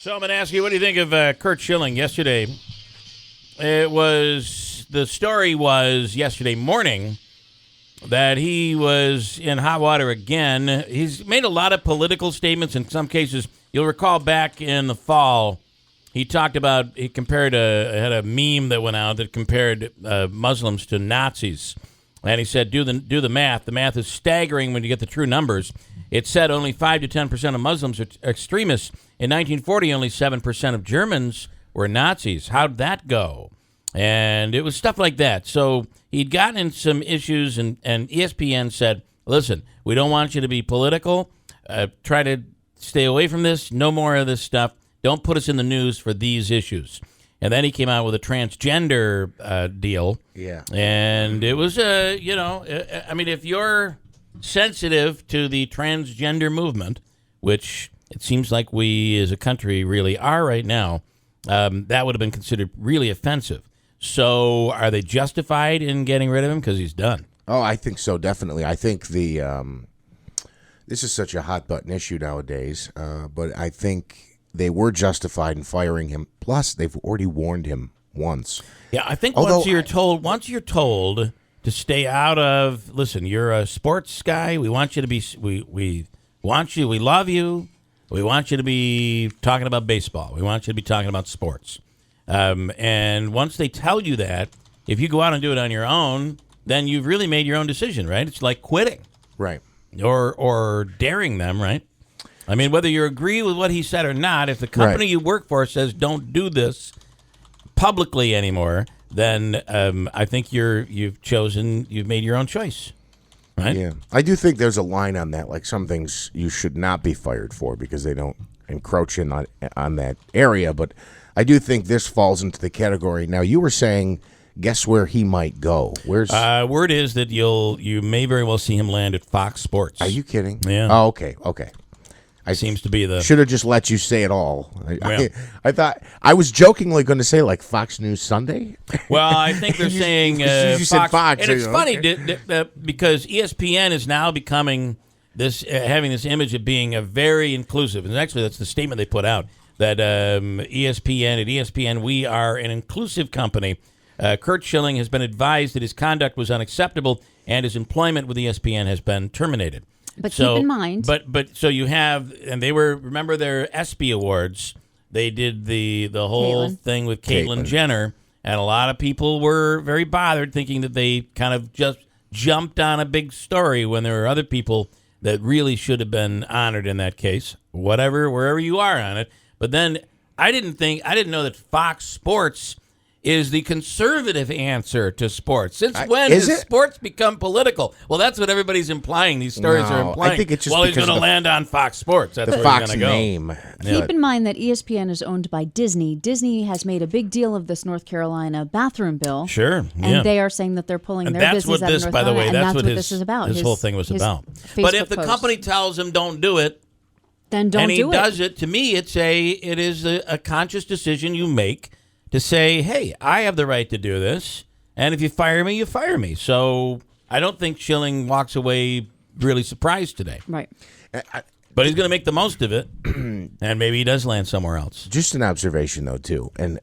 So I'm going to ask you, what do you think of Curt Schilling yesterday? The story was yesterday morning that he was in hot water again. He's made a lot of political statements. In some cases, you'll recall back in the fall, he talked about, had a meme that went out that compared Muslims to Nazis. And he said, do the math. The math is staggering when you get the true numbers. It said only 5 to 10% of Muslims are extremists. In 1940, only 7% of Germans were Nazis. How'd that go? And it was stuff like that. So he'd gotten in some issues, and ESPN said, listen, we don't want you to be political. Try to stay away from this. No more of this stuff. Don't put us in the news for these issues. And then he came out with a transgender deal. Yeah. And it was, if you're sensitive to the transgender movement, which it seems like we as a country really are right now, that would have been considered really offensive. So are they justified in getting rid of him because he's done? Oh, I think so, definitely. I think this is such a hot-button issue nowadays, but I think they were justified in firing him. Plus, they've already warned him once. Yeah, I think once you're told to stay out of, listen, you're a sports guy. We want you to be, we want you, we love you. We want you to be talking about baseball. We want you to be talking about sports. And once they tell you that, if you go out and do it on your own, then you've really made your own decision, right? It's like quitting. Right. Or daring them, right? I mean, whether you agree with what he said or not, if the company you work for says don't do this publicly anymore, then I think you've made your own choice, right? Yeah, I do think there's a line on that. Like some things you should not be fired for because they don't encroach in on that area. But I do think this falls into the category. Now, you were saying, guess where he might go? Where's word is that you may very well see him land at Fox Sports. Are you kidding? Yeah. Oh, okay. Seems to be the... Should have just let you say it all. I thought... I was jokingly going to say, like, Fox News Sunday. Well, I think they're saying... you Fox, said Fox. And it's funny because ESPN is now becoming this... having this image of being a very inclusive. And actually, that's the statement they put out. That ESPN, we are an inclusive company. Curt Schilling has been advised that his conduct was unacceptable and his employment with ESPN has been terminated. But keep in mind... But so you have... And they were... Remember their ESPY Awards? They did the whole thing with Caitlyn Jenner, and a lot of people were very bothered thinking that they kind of just jumped on a big story when there were other people that really should have been honored in that case. Wherever you are on it. But then I didn't know that Fox Sports is the conservative answer to sports. Since when has sports become political? Well, that's what everybody's implying. These stories are implying. I think it's just he's going to land on Fox Sports. That's where Fox he's going to go. name. Keep in mind that ESPN is owned by Disney. Disney has made a big deal of this North Carolina bathroom bill. Sure. And they are saying that they're pulling their business out of North Carolina. And that's what this is about. This whole thing was about. But if the company tells him don't do it, then don't do it. And he does it, to me, it is a conscious decision you make to say, hey, I have the right to do this, and if you fire me, you fire me. So I don't think Schilling walks away really surprised today. Right. But he's going to make the most of it, and maybe he does land somewhere else. Just an observation, though, too. And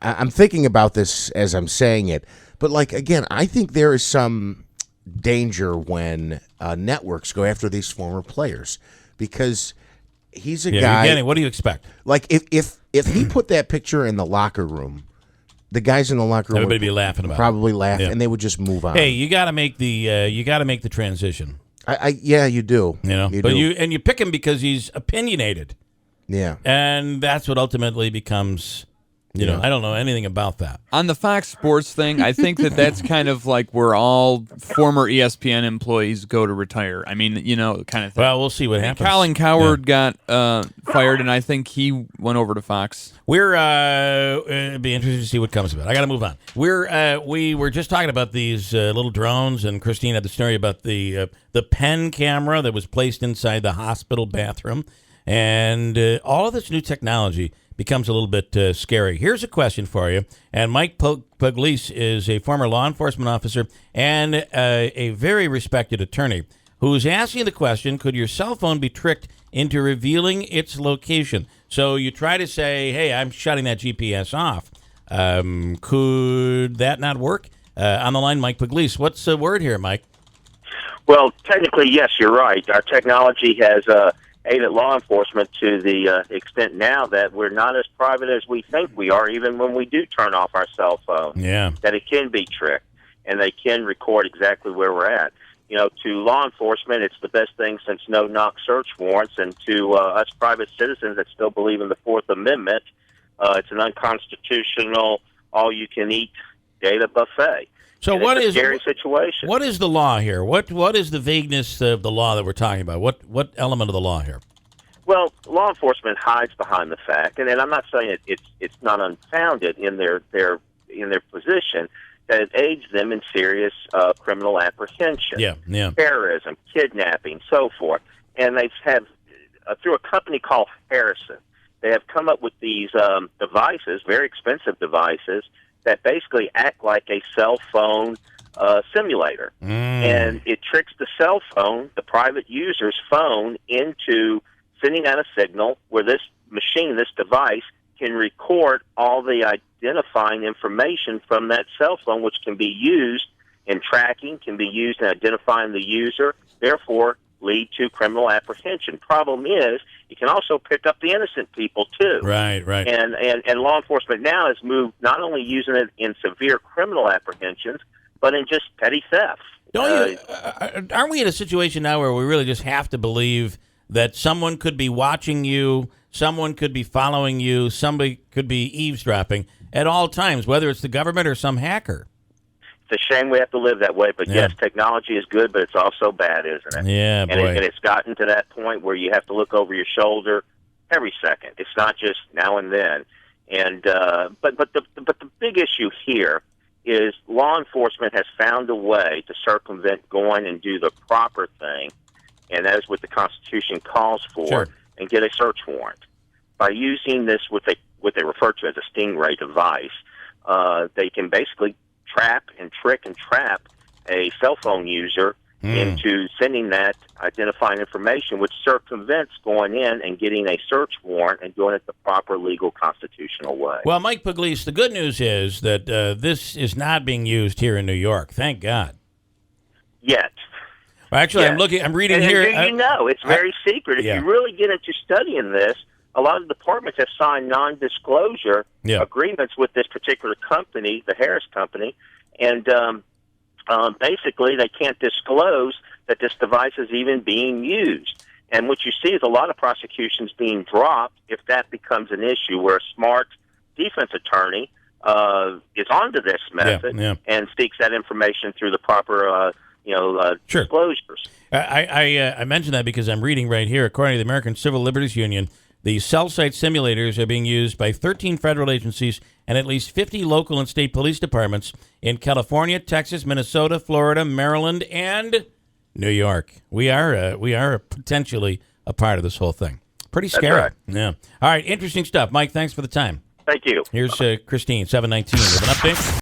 I'm thinking about this as I'm saying it. But, like, again, I think there is some danger when networks go after these former players because he's a guy. What do you expect? Like, if he put that picture in the locker room, the guys in the locker room everybody would be laughing about probably it. laugh, and they would just move on. Hey, you got to make the transition. Yeah, you do. You pick him because he's opinionated. Yeah, and that's what ultimately becomes. I don't know anything about that. On the Fox Sports thing, I think that's kind of like where all former ESPN employees go to retire. I mean, kind of thing. Well, we'll see what happens. Colin Cowherd got fired, and I think he went over to Fox. It'd be interesting to see what comes of it. I got to move on. We were just talking about these little drones, and Christine had the story about the pen camera that was placed inside the hospital bathroom, and all of this new technology becomes a little bit scary. Here's a question for you. And Mike Pugliese is a former law enforcement officer and a very respected attorney who's asking the question, could your cell phone be tricked into revealing its location? So you try to say, hey, I'm shutting that GPS off. Could that not work? On the line, Mike Pugliese. What's the word here, Mike? Well, technically, yes, you're right. Our technology has aided law enforcement to the extent now that we're not as private as we think we are, even when we do turn off our cell phone. Yeah. That it can be tricked, and they can record exactly where we're at. You know, to law enforcement, it's the best thing since no-knock search warrants, and to us private citizens that still believe in the Fourth Amendment, it's an unconstitutional, all-you-can-eat data buffet. So and what it's a is scary situation? What is the law here? What is the vagueness of the law that we're talking about? What element of the law here? Well, law enforcement hides behind the fact, and I'm not saying it's not unfounded in their position, that it aids them in serious criminal apprehension, terrorism, kidnapping, so forth. And they've had through a company called Harrison, they have come up with these devices, very expensive devices, that basically act like a cell phone simulator. And it tricks the cell phone, the private user's phone, into sending out a signal where this machine, this device, can record all the identifying information from that cell phone, which can be used in tracking, can be used in identifying the user, therefore lead to criminal apprehension. Problem is, you can also pick up the innocent people too. Right. And law enforcement now has moved not only using it in severe criminal apprehensions, but in just petty theft. Aren't we in a situation now where we really just have to believe that someone could be watching you, someone could be following you, somebody could be eavesdropping at all times, whether it's the government or some hacker? It's a shame we have to live that way, but yes, technology is good, but it's also bad, isn't it? Yeah, boy. And it's gotten to that point where you have to look over your shoulder every second. It's not just now and then. And but the big issue here is law enforcement has found a way to circumvent going and do the proper thing, and that is what the Constitution calls for, and get a search warrant. By using this, what they refer to as a stingray device, they can basically trap and trick and trap a cell phone user into sending that identifying information, which circumvents going in and getting a search warrant and doing it the proper legal constitutional way. Well, Mike Pugliese, the good news is that this is not being used here in New York. Thank God. Yet. Well, actually, I'm reading here. It's very secret. If you really get into studying this, a lot of departments have signed non-disclosure agreements with this particular company, the Harris Company, and basically they can't disclose that this device is even being used. And what you see is a lot of prosecutions being dropped if that becomes an issue, where a smart defense attorney is onto this method and seeks that information through the proper disclosures. I mentioned that because I'm reading right here, according to the American Civil Liberties Union, the cell site simulators are being used by 13 federal agencies and at least 50 local and state police departments in California, Texas, Minnesota, Florida, Maryland, and New York. We are potentially a part of this whole thing. Pretty scary. Right. Yeah. All right, interesting stuff. Mike, thanks for the time. Thank you. Here's Christine, 719, with an update.